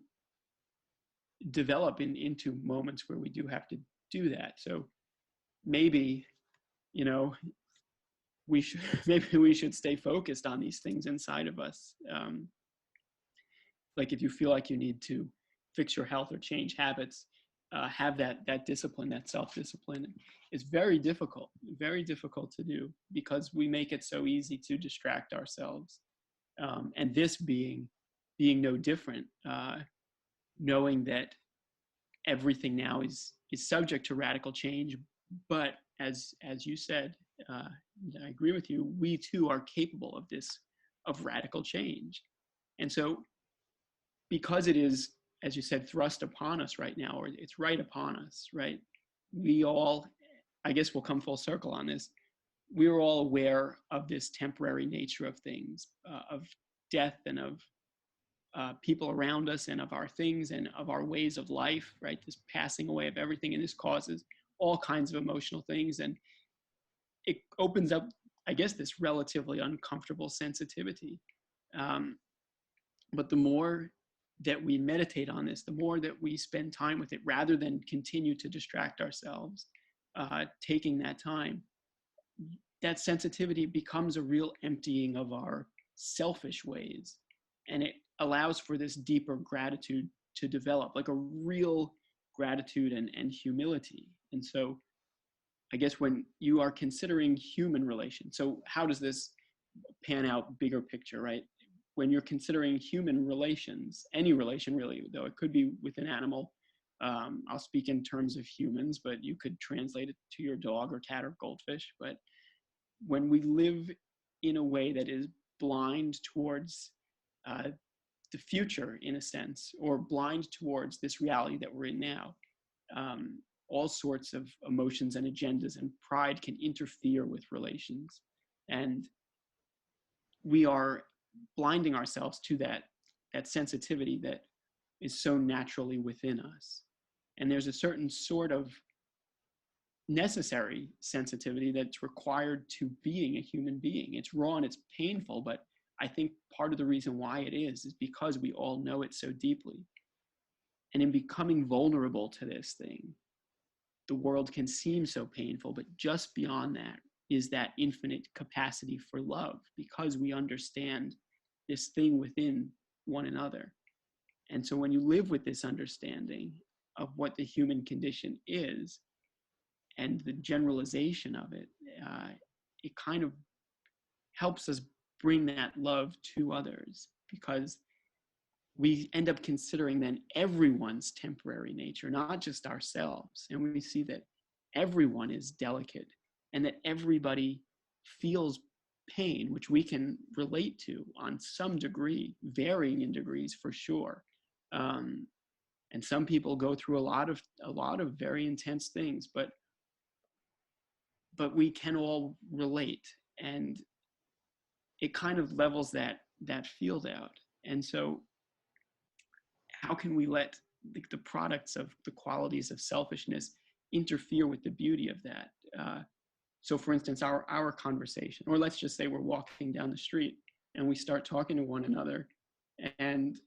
develop into moments where we do have to do that. So maybe, you know, we should maybe we should stay focused on these things inside of us. Like if you feel like you need to fix your health or change habits, have that discipline, that self-discipline. Is very difficult to do, because we make it so easy to distract ourselves. And this being no different, knowing that everything now is subject to radical change. But as you said, I agree with you, we too are capable of this, of radical change. And so because it is, as you said, thrust upon us right now, or it's right upon us, right? We all, I guess we'll come full circle on this, we're all aware of this temporary nature of things, of death, and of people around us, and of our things, and of our ways of life, right? This passing away of everything, and this causes all kinds of emotional things, and it opens up, I guess, this relatively uncomfortable sensitivity. Um, but the more that we meditate on this, the more that we spend time with it, rather than continue to distract ourselves, taking that time, that sensitivity becomes a real emptying of our selfish ways. And it allows for this deeper gratitude to develop, like a real gratitude and humility. And so I guess when you are considering human relations, so how does this pan out bigger picture, right? When you're considering human relations, any relation really, though it could be with an animal, I'll speak in terms of humans, but you could translate it to your dog or cat or goldfish. But when we live in a way that is blind towards uh, the future, in a sense, or blind towards this reality that we're in now, all sorts of emotions and agendas and pride can interfere with relations. And we are blinding ourselves to that sensitivity that is so naturally within us. And there's a certain sort of necessary sensitivity that's required to being a human being. It's raw and it's painful, but I think part of the reason why it is because we all know it so deeply. And in becoming vulnerable to this thing, the world can seem so painful, but just beyond that is that infinite capacity for love, because we understand this thing within one another. And so when you live with this understanding of what the human condition is and the generalization of it, it kind of helps us bring that love to others, because we end up considering then everyone's temporary nature, not just ourselves. And we see that everyone is delicate and that everybody feels pain, which we can relate to on some degree, varying in degrees for sure. Um, and some people go through a lot of very intense things, but we can all relate. And it kind of levels that field out. And so how can we let the products of the qualities of selfishness interfere with the beauty of that? So for instance, our conversation, or let's just say we're walking down the street and we start talking to one another, and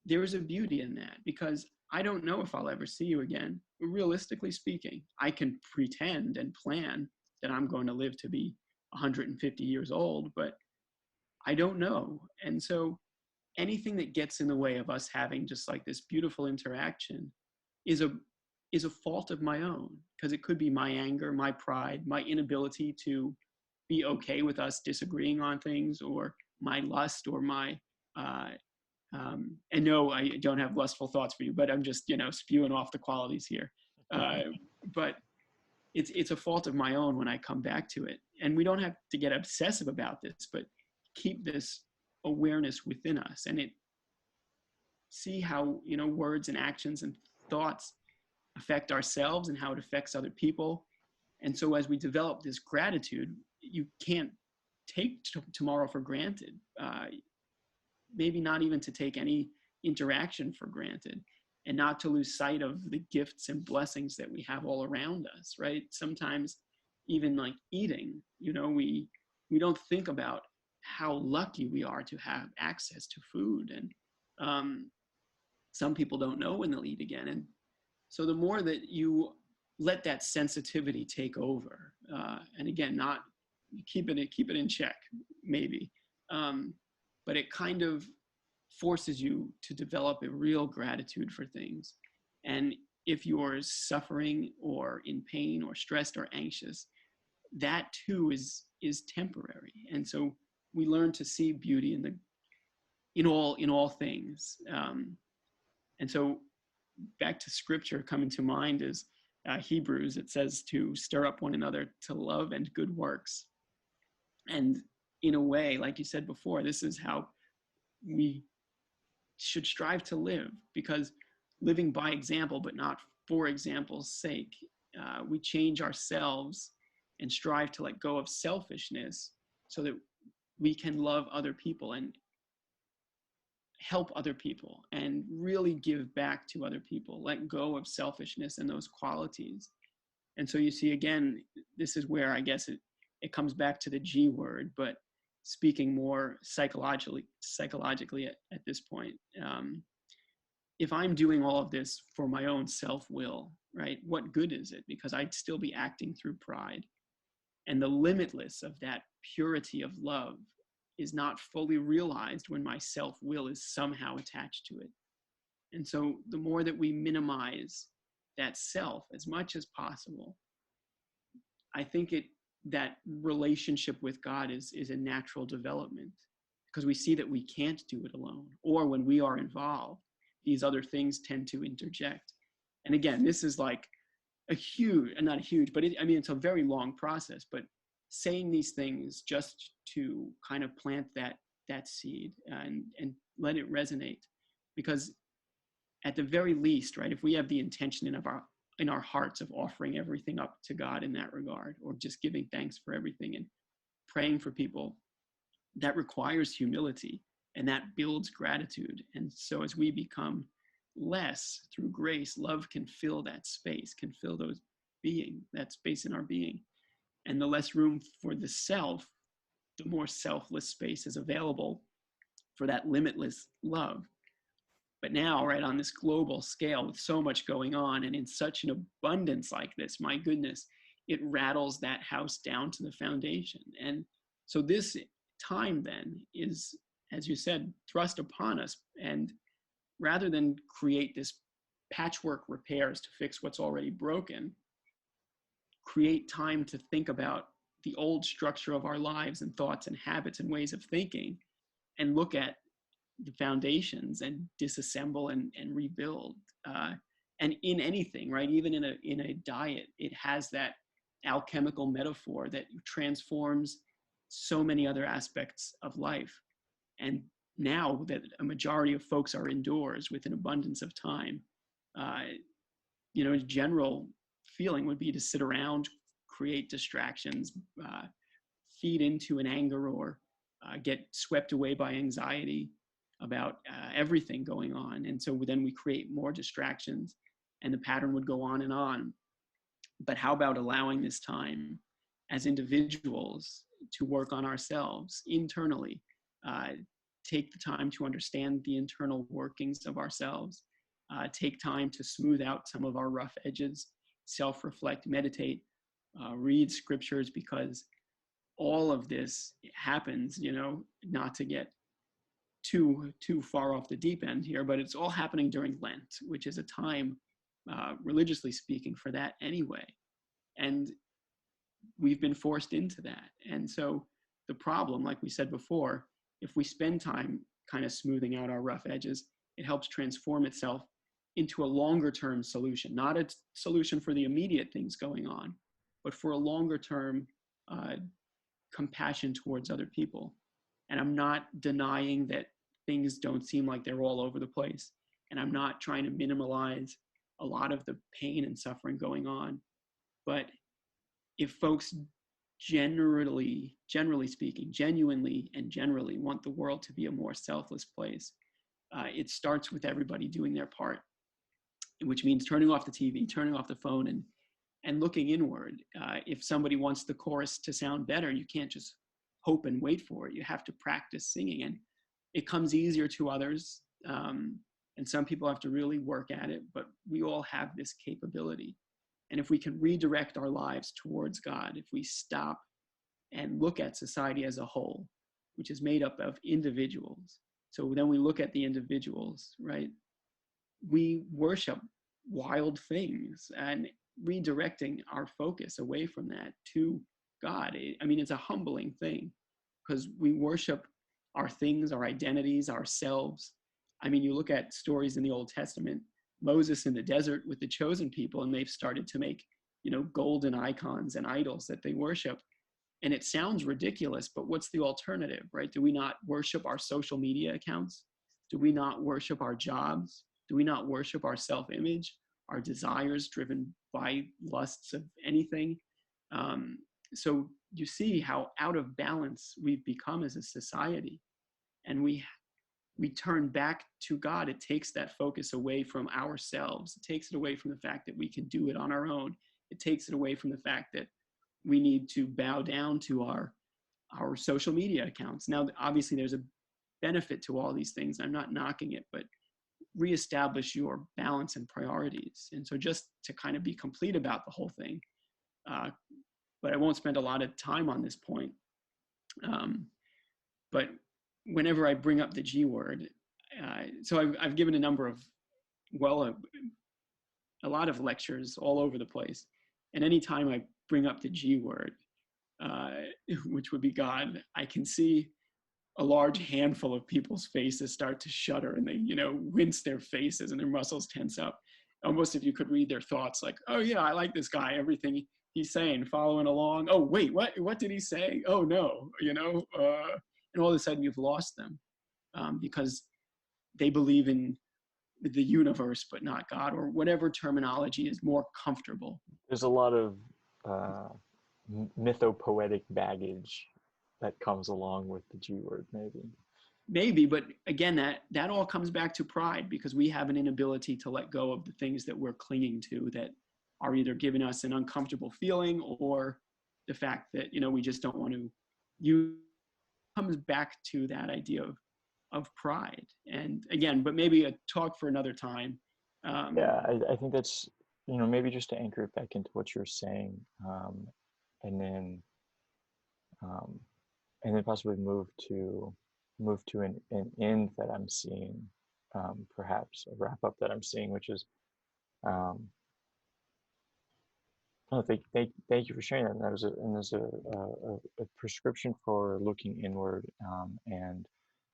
there is a beauty in that, because I don't know if I'll ever see you again. Realistically speaking, I can pretend and plan that I'm going to live to be 150 years old, but I don't know. And so anything that gets in the way of us having just like this beautiful interaction is a fault of my own, because it could be my anger, my pride, my inability to be okay with us disagreeing on things, or my lust, or my and no, I don't have lustful thoughts for you, but I'm just spewing off the qualities here. But it's a fault of my own when I come back to it, and we don't have to get obsessive about this, but keep this awareness within us, and it see how words and actions and thoughts affect ourselves and how it affects other people. And so as we develop this gratitude, you can't take tomorrow for granted. Maybe not even to take any interaction for granted, and not to lose sight of the gifts and blessings that we have all around us, right? Sometimes even like eating, we don't think about how lucky we are to have access to food. And some people don't know when they'll eat again. And so the more that you let that sensitivity take over, and again, not keep it in check, maybe, but it kind of forces you to develop a real gratitude for things. And if you're suffering or in pain or stressed or anxious, that too is temporary. And so we learn to see beauty in all things. And so back to scripture coming to mind is Hebrews. It says to stir up one another to love and good works. And in a way, like you said before, this is how we should strive to live, because living by example, but not for example's sake, we change ourselves and strive to let go of selfishness so that we can love other people and help other people and really give back to other people, let go of selfishness and those qualities. And so you see, again, this is where I guess it comes back to the G word, but speaking more psychologically at this point. If I'm doing all of this for my own self-will, right, what good is it? Because I'd still be acting through pride. And the limitless of that purity of love is not fully realized when my self-will is somehow attached to it. And so the more that we minimize that self as much as possible, I think that relationship with God is a natural development, because we see that we can't do it alone. Or when we are involved, these other things tend to interject. And again, this is like not huge, but it's a very long process. But saying these things just to kind of plant that seed and let it resonate, because at the very least, right, if we have the intention in our hearts of offering everything up to God in that regard, or just giving thanks for everything and praying for people, that requires humility, and that builds gratitude. And so as we become less through grace, love can fill that space, can fill that space in our being. And the less room for the self, the more selfless space is available for that limitless love. But now, right, on this global scale with so much going on and in such an abundance like this, my goodness, it rattles that house down to the foundation. And so this time then is, as you said, thrust upon us. And rather than create this patchwork repairs to fix what's already broken, create time to think about the old structure of our lives and thoughts and habits and ways of thinking, and look at the foundations and disassemble and rebuild. And in anything, right, even in a diet, it has that alchemical metaphor that transforms so many other aspects of life. And now that a majority of folks are indoors with an abundance of time, a general feeling would be to sit around, create distractions, feed into an anger or get swept away by anxiety about everything going on. And so then we create more distractions, and the pattern would go on and on. But how about allowing this time as individuals to work on ourselves internally, uh, take the time to understand the internal workings of ourselves, take time to smooth out some of our rough edges, self-reflect, meditate, read scriptures, because all of this happens, not to get too far off the deep end here, but it's all happening during Lent, which is a time, religiously speaking, for that anyway. And we've been forced into that. And so the problem, like we said before, if we spend time kind of smoothing out our rough edges, it helps transform itself into a longer term solution, not a solution for the immediate things going on, but for a longer term compassion towards other people. And I'm not denying that things don't seem like they're all over the place. And I'm not trying to minimalize a lot of the pain and suffering going on. But if folks generally speaking, genuinely and generally want the world to be a more selfless place, it starts with everybody doing their part, which means turning off the TV, turning off the phone, and looking inward. If somebody wants the chorus to sound better, you can't just hope and wait for it. You have to practice singing, and it comes easier to others. And some people have to really work at it, but we all have this capability. And if we can redirect our lives towards God, if we stop and look at society as a whole, which is made up of individuals. So then we look at the individuals, right? We worship wild things, and redirecting our focus away from that to God. I mean, it's a humbling thing, because we worship our things, our identities, ourselves. I mean, you look at stories in the Old Testament, Moses in the desert with the chosen people, and they've started to make, golden icons and idols that they worship. And it sounds ridiculous, but what's the alternative, right? Do we not worship our social media accounts? Do we not worship our jobs? Do we not worship our self-image, our desires driven by lusts of anything? So you see how out of balance we've become as a society. And we turn back to God. It takes that focus away from ourselves. It takes it away from the fact that we can do it on our own. It takes it away from the fact that we need to bow down to our social media accounts. Now, obviously, there's a benefit to all these things. I'm not knocking it, but reestablish your balance and priorities. And so just to kind of be complete about the whole thing, but I won't spend a lot of time on this point. But whenever I bring up the G word, so I've given a number of, a lot of lectures all over the place. And anytime I bring up the G word, which would be God, I can see a large handful of people's faces start to shudder, and they, wince their faces and their muscles tense up. Almost if you could read their thoughts, like, oh yeah, I like this guy, everything he's saying, following along. Oh wait, what did he say? Oh no, and all of a sudden you've lost them, because they believe in the universe but not God, or whatever terminology is more comfortable. There's a lot of mythopoetic baggage that comes along with the G word, Maybe, but again, that all comes back to pride, because we have an inability to let go of the things that we're clinging to, that are either giving us an uncomfortable feeling, or the fact that, we just don't want to use. Comes back to that idea of pride. And again, but maybe a talk for another time. Yeah, I think that's, maybe just to anchor it back into what you're saying, and then um, and then possibly move to an end that I'm seeing, perhaps a wrap up that I'm seeing, which is, oh, thank you for sharing that. And there's a prescription for looking inward, and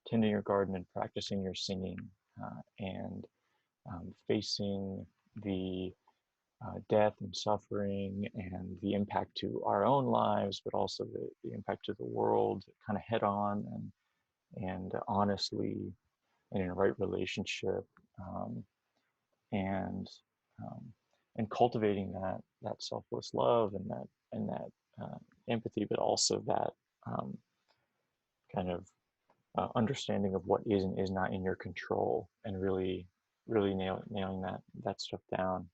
tending your garden and practicing your singing, and facing the death and suffering and the impact to our own lives, but also the impact to the world, kind of head on and honestly, and in a right relationship, um, and um, and cultivating that selfless love and that empathy, but also that kind of understanding of what is and is not in your control, and really nailing that stuff down.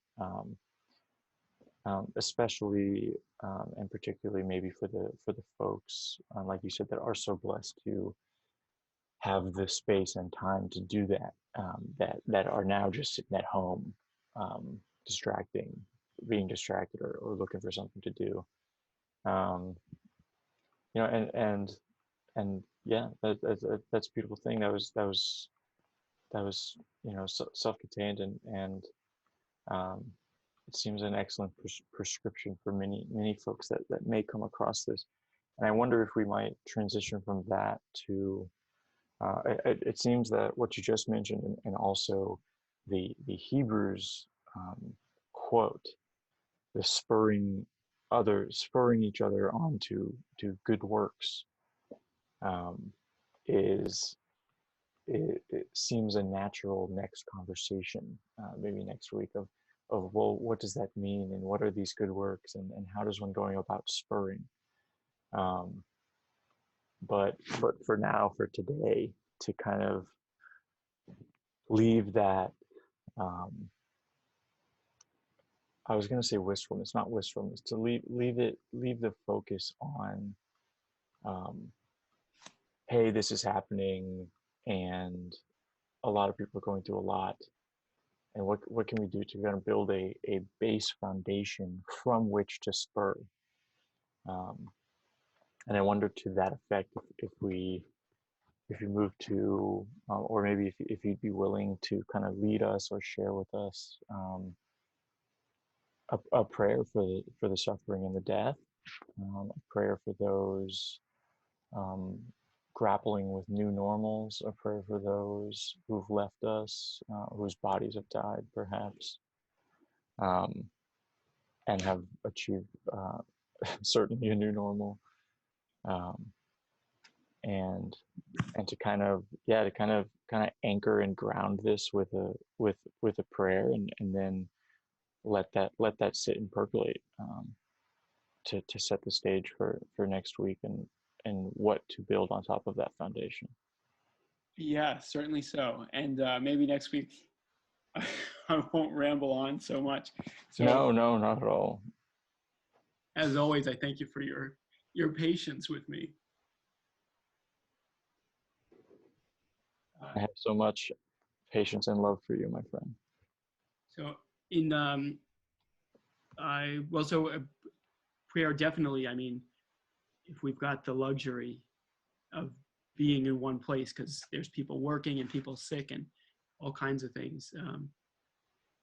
Especially and particularly maybe for the folks, like you said, that are so blessed to have the space and time to do that, that are now just sitting at home, um, distracting being distracted, or looking for something to do. um, and yeah, that's a beautiful thing. That was self-contained, and um, it seems an excellent prescription for many folks that may come across this. And I wonder if we might transition from that to it seems that what you just mentioned, and also the Hebrews quote, the spurring each other on to good works, um, is it seems a natural next conversation, maybe next week, of well, what does that mean, and what are these good works, and how does one going about spurring? Um, but for now, for today, to kind of leave that, um, I was going to say wistfulness, not wistfulness, to leave the focus on, um, hey, this is happening, and a lot of people are going through a lot, and what can we do to kind of build a base foundation from which to spur? Um, and I wonder, to that effect, if you move to, or maybe if you'd be willing to kind of lead us or share with us, a prayer for the suffering and the death, a prayer for those um, grappling with new normals, a prayer for those who've left us, whose bodies have died, perhaps, um, and have achieved certainly a new normal, um, and to kind of, yeah, to kind of anchor and ground this with a prayer, and then let that sit and percolate, to set the stage for next week, and what to build on top of that foundation. Yeah, certainly so. And maybe next week I won't ramble on so much. So No, no, not at all. as always, I thank you for your patience with me. Uh, I have so much patience and love for you, my friend. so in I well, so prayer definitely. I mean, if we've got the luxury of being in one place, because there's people working and people sick and all kinds of things,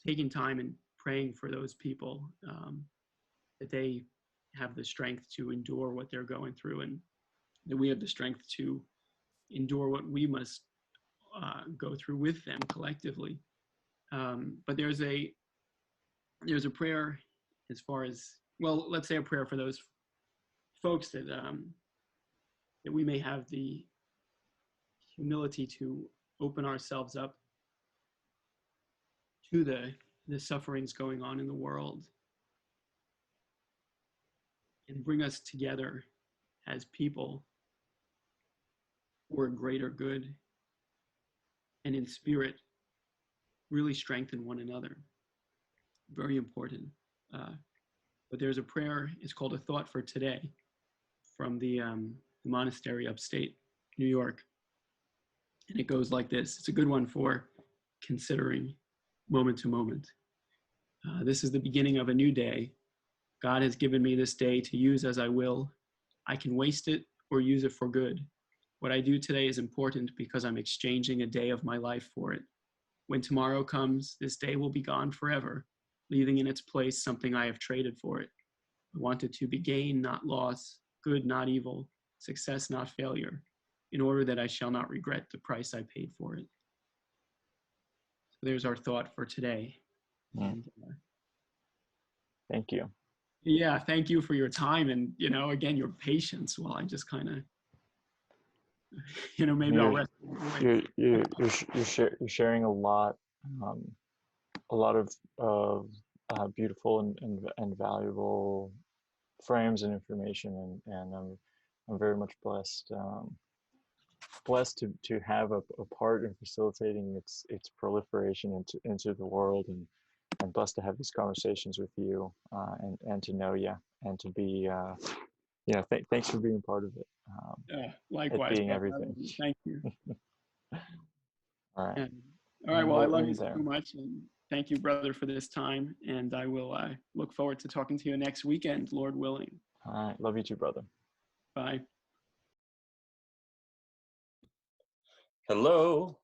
taking time and praying for those people, that they have the strength to endure what they're going through, and that we have the strength to endure what we must go through with them collectively. But there's a prayer, as far as, well, let's say a prayer for those folks that we may have the humility to open ourselves up to the sufferings going on in the world, and bring us together as people for a greater good, and in spirit really strengthen one another. Very important. Uh, but there's a prayer, it's called A Thought for Today, from the monastery upstate New York. And it goes like this. It's a good one for considering moment to moment. This is the beginning of a new day. God has given me this day to use as I will. I can waste it or use it for good. What I do today is important because I'm exchanging a day of my life for it. When tomorrow comes, this day will be gone forever, leaving in its place something I have traded for it. I want it to be gain, not loss, good, not evil, success, not failure, in order that I shall not regret the price I paid for it. So there's our thought for today. Mm, And thank you. yeah, thank you for your time, and again, your patience while I just kind of, maybe I'll You're rest my voice. you're sharing um, a lot of beautiful and valuable frames and information, and I'm very much blessed, blessed to have a part in facilitating its proliferation into the world, and blessed to have these conversations with you, and to know you, and to be thanks for being part of it. It Likewise, being brother. everything. Thank you. All right. And, all right. And Well, I we'll love you end there. so much, and thank you, brother, for this time. And I will look forward to talking to you next weekend, Lord willing. All right. Love you too, brother. Bye. Hello.